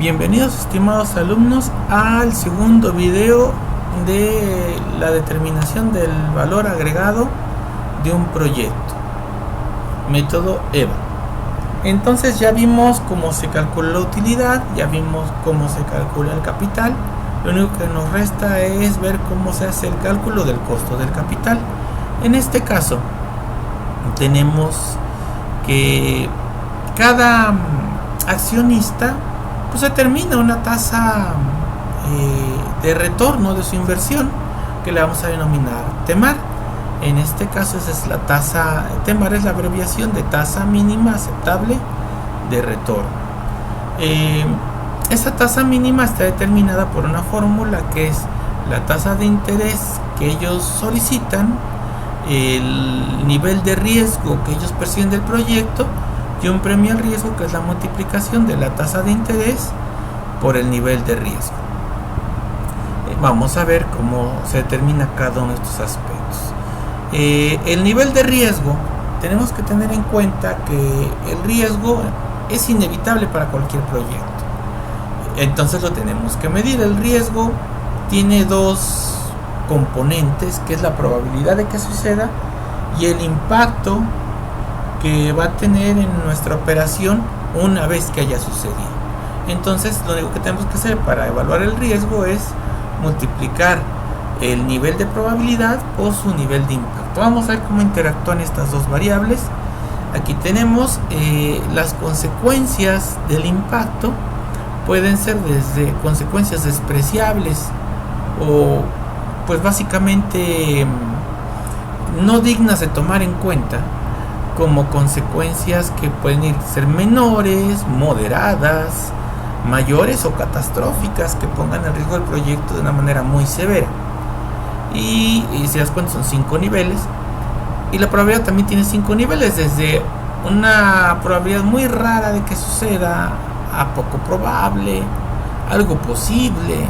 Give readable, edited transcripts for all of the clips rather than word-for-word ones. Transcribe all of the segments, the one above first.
Bienvenidos, estimados alumnos, al segundo video de la determinación del valor agregado de un proyecto, método EVA. Entonces ya vimos cómo se calcula la utilidad, ya vimos cómo se calcula el capital. Lo único que nos resta es ver cómo se hace el cálculo del costo del capital. En este caso tenemos que cada accionista pues determina una tasa de retorno de su inversión que le vamos a denominar TEMAR. En este caso esa es la tasa, TEMAR es la abreviación de tasa mínima aceptable de retorno. Esa tasa mínima está determinada por una fórmula que es la tasa de interés que ellos solicitan, el nivel de riesgo que ellos perciben del proyecto y un premio al riesgo, que es la multiplicación de la tasa de interés por el nivel de riesgo. Vamos a ver cómo se determina cada uno de estos aspectos. El nivel de riesgo, tenemos que tener en cuenta que el riesgo es inevitable para cualquier proyecto. Entonces lo tenemos que medir. El riesgo tiene dos componentes, que es la probabilidad de que suceda y el impacto que va a tener en nuestra operación una vez que haya sucedido. Entonces lo único que tenemos que hacer para evaluar el riesgo es multiplicar el nivel de probabilidad por su nivel de impacto. Vamos a ver cómo interactúan estas dos variables. Aquí tenemos las consecuencias del impacto. Pueden ser desde consecuencias despreciables o pues básicamente no dignas de tomar en cuenta, como consecuencias que pueden ser menores, moderadas, mayores o catastróficas, que pongan en riesgo el proyecto de una manera muy severa. Y si das cuenta, son 5 niveles, y la probabilidad también tiene 5 niveles, desde una probabilidad muy rara de que suceda a poco probable, algo posible,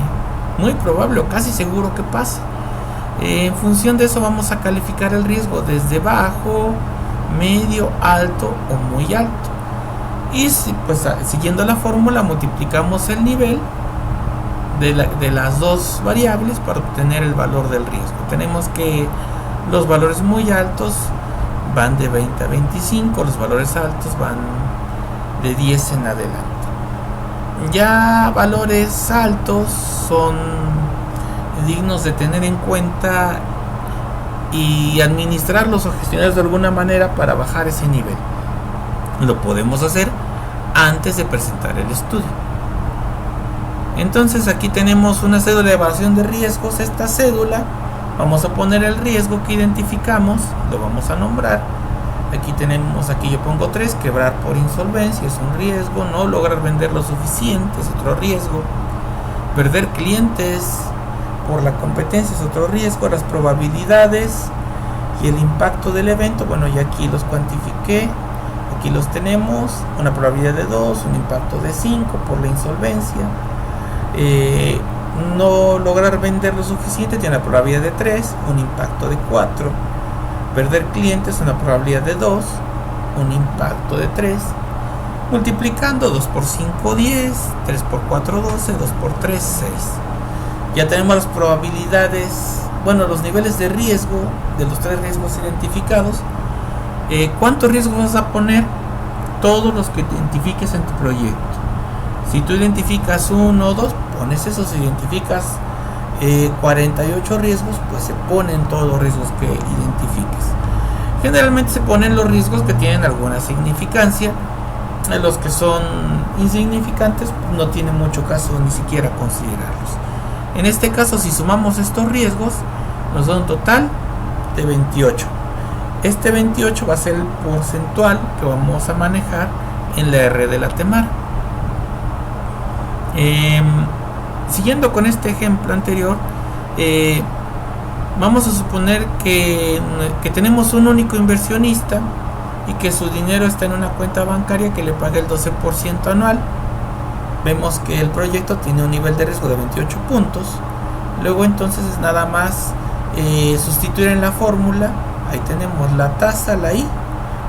muy probable o casi seguro que pase. En función de eso vamos a calificar el riesgo desde bajo, medio, alto o muy alto. Y pues siguiendo la fórmula multiplicamos el nivel de las dos variables para obtener el valor del riesgo. Tenemos que los valores muy altos van de 20 a 25, los valores altos van de 10 en adelante. Ya valores altos son dignos de tener en cuenta y administrarlos o gestionarlos de alguna manera para bajar ese nivel. Lo podemos hacer antes de presentar el estudio. Entonces aquí tenemos una cédula de evaluación de riesgos. Esta cédula vamos a poner el riesgo que identificamos, lo vamos a nombrar. Aquí yo pongo 3, quebrar por insolvencia es un riesgo, no lograr vender lo suficiente es otro riesgo, perder clientes por la competencia es otro riesgo, las probabilidades y el impacto del evento, bueno, ya aquí los cuantifiqué, aquí los tenemos, una probabilidad de 2, un impacto de 5 por la insolvencia, no lograr vender lo suficiente tiene una probabilidad de 3, un impacto de 4, perder clientes una probabilidad de 2, un impacto de 3, multiplicando 2 por 5, 10, 3 por 4, 12, 2 por 3, 6. Ya tenemos las probabilidades, bueno, los niveles de riesgo de los 3 riesgos identificados. ¿Cuántos riesgos vas a poner? Todos los que identifiques en tu proyecto. Si tú identificas 1 o 2, pones esos. Si identificas 48 riesgos, pues se ponen todos los riesgos que identifiques. Generalmente se ponen los riesgos que tienen alguna significancia. Los que son insignificantes no tiene mucho caso ni siquiera considerarlos. En este caso, si sumamos estos riesgos, nos da un total de 28. Este 28 va a ser el porcentual que vamos a manejar en la R de la TEMAR. Siguiendo con este ejemplo anterior, vamos a suponer que tenemos un único inversionista y que su dinero está en una cuenta bancaria que le paga el 12% anual. Vemos que el proyecto tiene un nivel de riesgo de 28 puntos. Luego entonces es nada más sustituir en la fórmula. Ahí tenemos la tasa, la I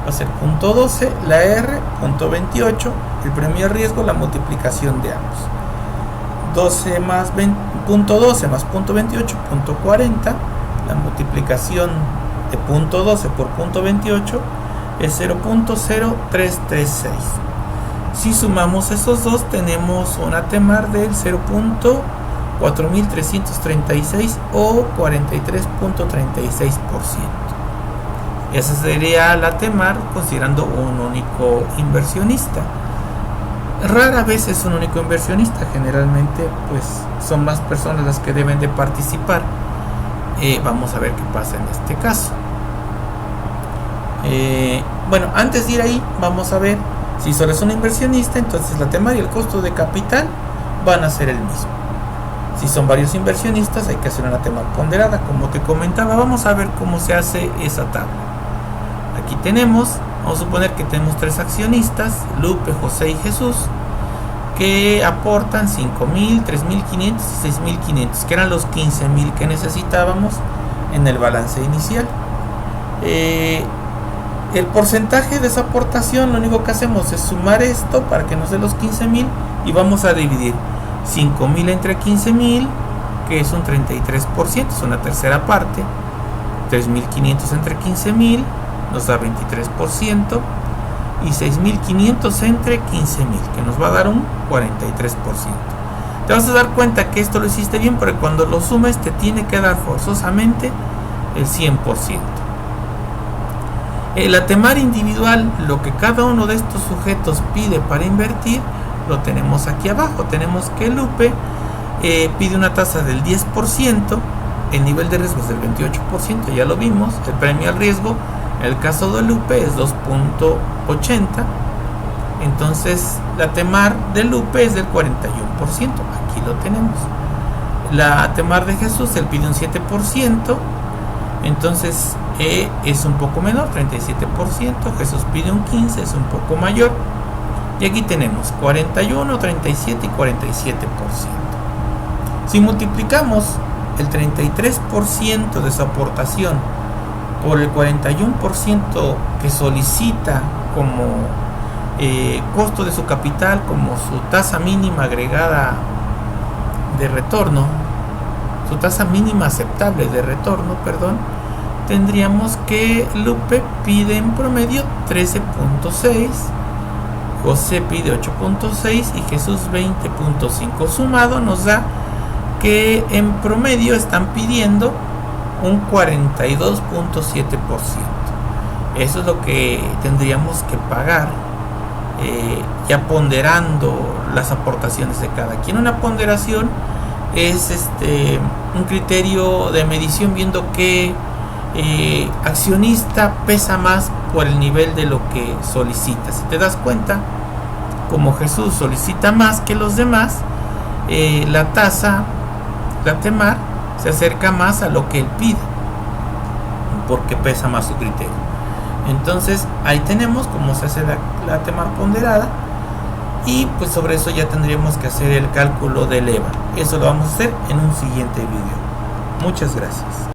va a ser .12, la R .28 el premio al riesgo, la multiplicación de ambos. 12 más punto 12 más punto 28, punto 40. La multiplicación de punto 12 por punto 28 es 0.0336. Si sumamos esos dos, tenemos una TEMAR del 0.4336 o 43.36%. Esa sería la TEMAR considerando un único inversionista. Rara vez es un único inversionista, generalmente pues son más personas las que deben de participar. Vamos a ver qué pasa en este caso. Bueno, antes de ir ahí, vamos a ver si solo es un inversionista, entonces la TEMAR y el costo de capital van a ser el mismo. Si son varios inversionistas, hay que hacer una TEMAR ponderada, como te comentaba. Vamos a ver cómo se hace esa tabla. Aquí tenemos, vamos a suponer que tenemos 3 accionistas, Lupe, José y Jesús, que aportan 5.000, 3.500 y 6.500, que eran los 15.000 que necesitábamos en el balance inicial. El porcentaje de esa aportación, lo único que hacemos es sumar esto para que nos dé los 15.000 y vamos a dividir 5.000 entre 15.000, que es un 33%, es una tercera parte. 3.500 entre 15.000 nos da 23%, y 6.500 entre 15.000, que nos va a dar un 43%. Te vas a dar cuenta que esto lo hiciste bien, porque cuando lo sumes te tiene que dar forzosamente el 100%. La TEMAR individual, lo que cada uno de estos sujetos pide para invertir, lo tenemos aquí abajo. Tenemos que Lupe pide una tasa del 10%, el nivel de riesgo es del 28%, ya lo vimos. El premio al riesgo, en el caso de Lupe, es 2.80. Entonces la TEMAR de Lupe es del 41%, aquí lo tenemos. La TEMAR de Jesús, él pide un 7%, entonces es un poco menor, 37%. Jesús pide un 15%, es un poco mayor. Y aquí tenemos 41, 37 y 47%. Si multiplicamos el 33% de su aportación por el 41% que solicita como costo de su capital, como su tasa mínima agregada de retorno, su tasa mínima aceptable de retorno, perdón, tendríamos que Lupe pide en promedio 13.6, José pide 8.6 y Jesús 20.5. Sumado nos da que en promedio están pidiendo un 42.7%. Eso es lo que tendríamos que pagar, ya ponderando las aportaciones de cada quien. Una ponderación es un criterio de medición viendo qué accionista pesa más por el nivel de lo que solicita. Si te das cuenta, como Jesús solicita más que los demás, la tasa, la TEMAR, se acerca más a lo que él pide, porque pesa más su criterio. Entonces ahí tenemos cómo se hace la TEMAR ponderada, y pues sobre eso ya tendríamos que hacer el cálculo del EVA. Eso lo vamos a hacer en un siguiente video. Muchas gracias.